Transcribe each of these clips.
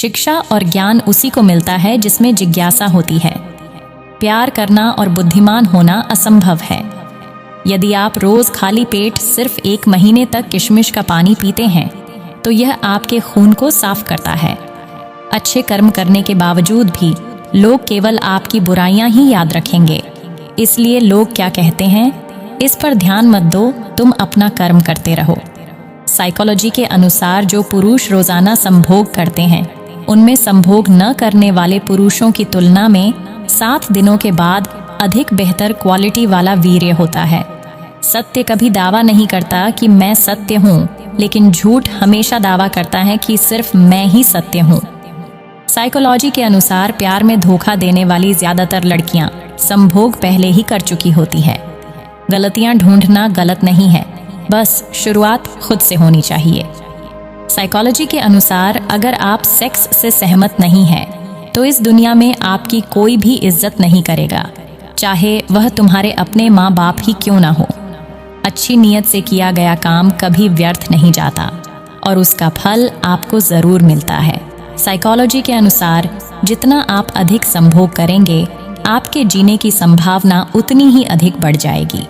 शिक्षा और ज्ञान उसी को मिलता है जिसमें जिज्ञासा होती है। प्यार करना और बुद्धिमान होना असंभव है। यदि आप रोज खाली पेट सिर्फ 1 महीने तक किशमिश का पानी पीते हैं तो यह आपके खून को साफ करता है। अच्छे कर्म करने के बावजूद भी लोग केवल आपकी बुराइयां ही याद रखेंगे। इसलिए लोग क्या कहते हैं, इस पर ध्यान मत दो, तुम अपना कर्म करते रहो। साइकोलॉजी के अनुसार जो पुरुष रोजाना संभोग करते हैं उनमें संभोग न करने वाले पुरुषों की तुलना में 7 दिनों के बाद अधिक बेहतर क्वालिटी वाला वीर्य होता है। सत्य कभी दावा नहीं करता कि मैं सत्य हूँ, लेकिन झूठ हमेशा दावा करता है कि सिर्फ मैं ही सत्य हूँ। साइकोलॉजी के अनुसार प्यार में धोखा देने वाली ज्यादातर लड़कियां संभोग पहले ही कर चुकी होती है। गलतियां ढूंढना गलत नहीं है, बस शुरुआत खुद से होनी चाहिए। साइकोलॉजी के अनुसार अगर आप सेक्स से सहमत नहीं है तो इस दुनिया में आपकी कोई भी इज्जत नहीं करेगा, चाहे वह तुम्हारे अपने माँ बाप ही क्यों ना हो। अच्छी नीयत से किया गया काम कभी व्यर्थ नहीं जाता और उसका फल आपको जरूर मिलता है। साइकोलॉजी के अनुसार जितना आप अधिक संभोग करेंगे आपके जीने की संभावना उतनी ही अधिक बढ़ जाएगी।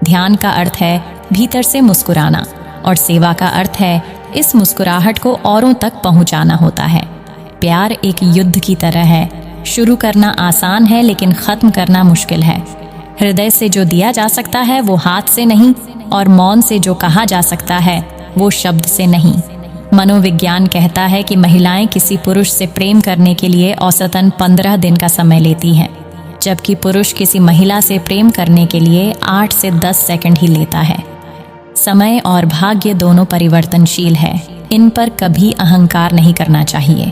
ध्यान का अर्थ है भीतर से मुस्कुराना और सेवा का अर्थ है इस मुस्कुराहट को औरों तक पहुंचाना होता है। प्यार एक युद्ध की तरह है, शुरू करना आसान है लेकिन खत्म करना मुश्किल है। हृदय से जो दिया जा सकता है वो हाथ से नहीं, और मौन से जो कहा जा सकता है वो शब्द से नहीं। मनोविज्ञान कहता है कि महिलाएं किसी पुरुष से प्रेम करने के लिए औसतन 15 दिन का समय लेती हैं, जबकि पुरुष किसी महिला से प्रेम करने के लिए 8 से 10 सेकंड ही लेता है। समय और भाग्य दोनों परिवर्तनशील है, इन पर कभी अहंकार नहीं करना चाहिए।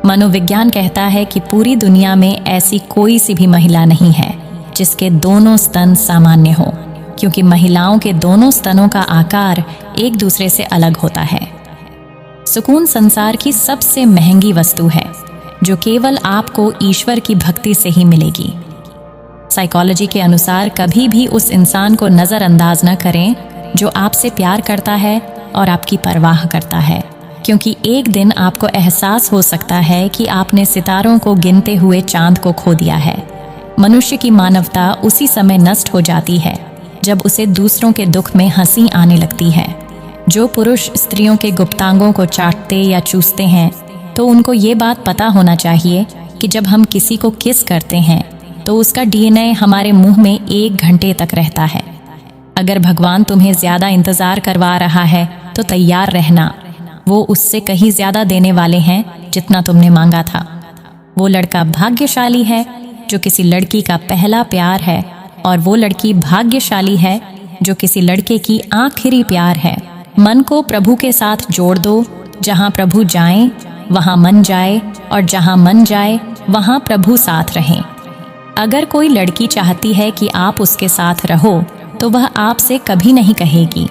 मनोविज्ञान कहता है कि पूरी दुनिया में ऐसी कोई सी भी महिला नहीं है जिसके दोनों स्तन सामान्य हो, क्योंकि महिलाओं के दोनों स्तनों का आकार एक दूसरे से अलग होता है। सुकून संसार की सबसे महंगी वस्तु है जो केवल आपको ईश्वर की भक्ति से ही मिलेगी। साइकोलॉजी के अनुसार कभी भी उस इंसान को नज़रअंदाज न करें जो आपसे प्यार करता है और आपकी परवाह करता है, क्योंकि एक दिन आपको एहसास हो सकता है कि आपने सितारों को गिनते हुए चांद को खो दिया है। मनुष्य की मानवता उसी समय नष्ट हो जाती है जब उसे दूसरों के दुख में हंसी आने लगती है। जो पुरुष स्त्रियों के गुप्तांगों को चाटते या चूसते हैं तो उनको ये बात पता होना चाहिए कि जब हम किसी को किस करते हैं तो उसका डीएनए हमारे मुंह में 1 घंटे तक रहता है। अगर भगवान तुम्हें ज्यादा इंतजार करवा रहा है तो तैयार रहना, वो उससे कहीं ज्यादा देने वाले हैं जितना तुमने मांगा था। वो लड़का भाग्यशाली है जो किसी लड़की का पहला प्यार है, और वो लड़की भाग्यशाली है जो किसी लड़के की आखिरी प्यार है। मन को प्रभु के साथ जोड़ दो, जहाँ प्रभु जाएं वहाँ मन जाए, और जहाँ मन जाए वहाँ प्रभु साथ रहें। अगर कोई लड़की चाहती है कि आप उसके साथ रहो तो वह आपसे कभी नहीं कहेगी,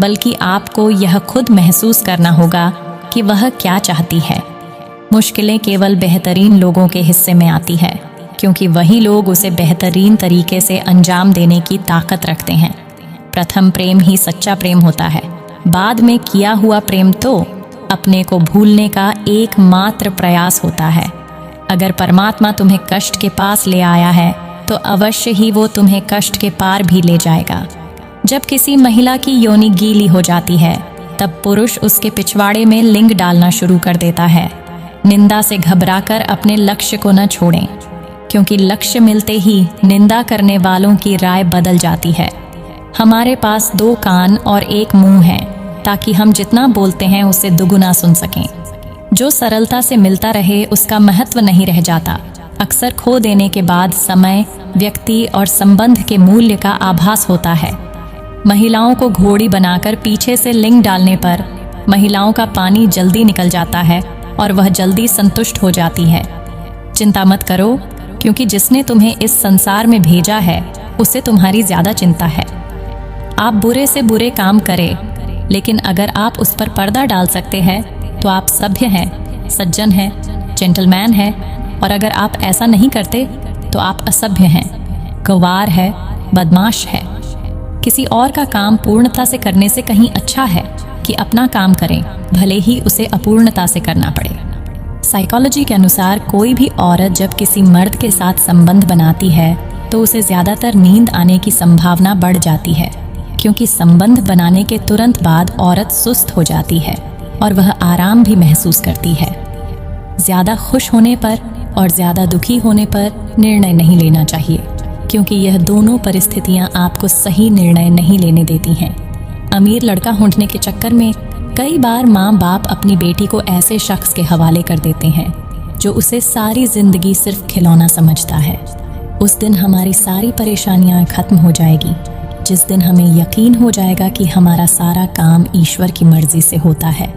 बल्कि आपको यह खुद महसूस करना होगा कि वह क्या चाहती है। मुश्किलें केवल बेहतरीन लोगों के हिस्से में आती है, क्योंकि वही लोग उसे बेहतरीन तरीके से अंजाम देने की ताकत रखते हैं। प्रथम प्रेम ही सच्चा प्रेम होता है, बाद में किया हुआ प्रेम तो अपने को भूलने का एकमात्र प्रयास होता है। अगर परमात्मा तुम्हें कष्ट के पास ले आया है तो अवश्य ही वो तुम्हें कष्ट के पार भी ले जाएगा। जब किसी महिला की योनि गीली हो जाती है तब पुरुष उसके पिछवाड़े में लिंग डालना शुरू कर देता है। निंदा से घबराकर अपने लक्ष्य को न छोड़ें, क्योंकि लक्ष्य मिलते ही निंदा करने वालों की राय बदल जाती है। हमारे पास 2 कान और 1 मुंह है ताकि हम जितना बोलते हैं उसे दुगुना सुन सकें। जो सरलता से मिलता रहे उसका महत्व नहीं रह जाता। अक्सर खो देने के बाद समय, व्यक्ति और संबंध के मूल्य का आभास होता है। महिलाओं को घोड़ी बनाकर पीछे से लिंग डालने पर महिलाओं का पानी जल्दी निकल जाता है और वह जल्दी संतुष्ट हो जाती है। चिंता मत करो, क्योंकि जिसने तुम्हें इस संसार में भेजा है उसे तुम्हारी ज्यादा चिंता है। आप बुरे से बुरे काम करें, लेकिन अगर आप उस पर पर्दा डाल सकते हैं तो आप सभ्य हैं, सज्जन हैं, जेंटलमैन हैं, और अगर आप ऐसा नहीं करते तो आप असभ्य हैं, गंवार है, बदमाश है। किसी और का काम पूर्णता से करने से कहीं अच्छा है कि अपना काम करें, भले ही उसे अपूर्णता से करना पड़े। साइकोलॉजी के अनुसार कोई भी औरत जब किसी मर्द के साथ संबंध बनाती है तो उसे ज़्यादातर नींद आने की संभावना बढ़ जाती है, क्योंकि संबंध बनाने के तुरंत बाद औरत सुस्त हो जाती है और वह आराम भी महसूस करती है। ज़्यादा खुश होने पर और ज़्यादा दुखी होने पर निर्णय नहीं लेना चाहिए, क्योंकि यह दोनों परिस्थितियां आपको सही निर्णय नहीं लेने देती हैं। अमीर लड़का ढूंढने के चक्कर में कई बार माँ बाप अपनी बेटी को ऐसे शख्स के हवाले कर देते हैं जो उसे सारी जिंदगी सिर्फ खिलौना समझता है। उस दिन हमारी सारी परेशानियां खत्म हो जाएगी, जिस दिन हमें यकीन हो जाएगा कि हमारा सारा काम ईश्वर की मर्जी से होता है।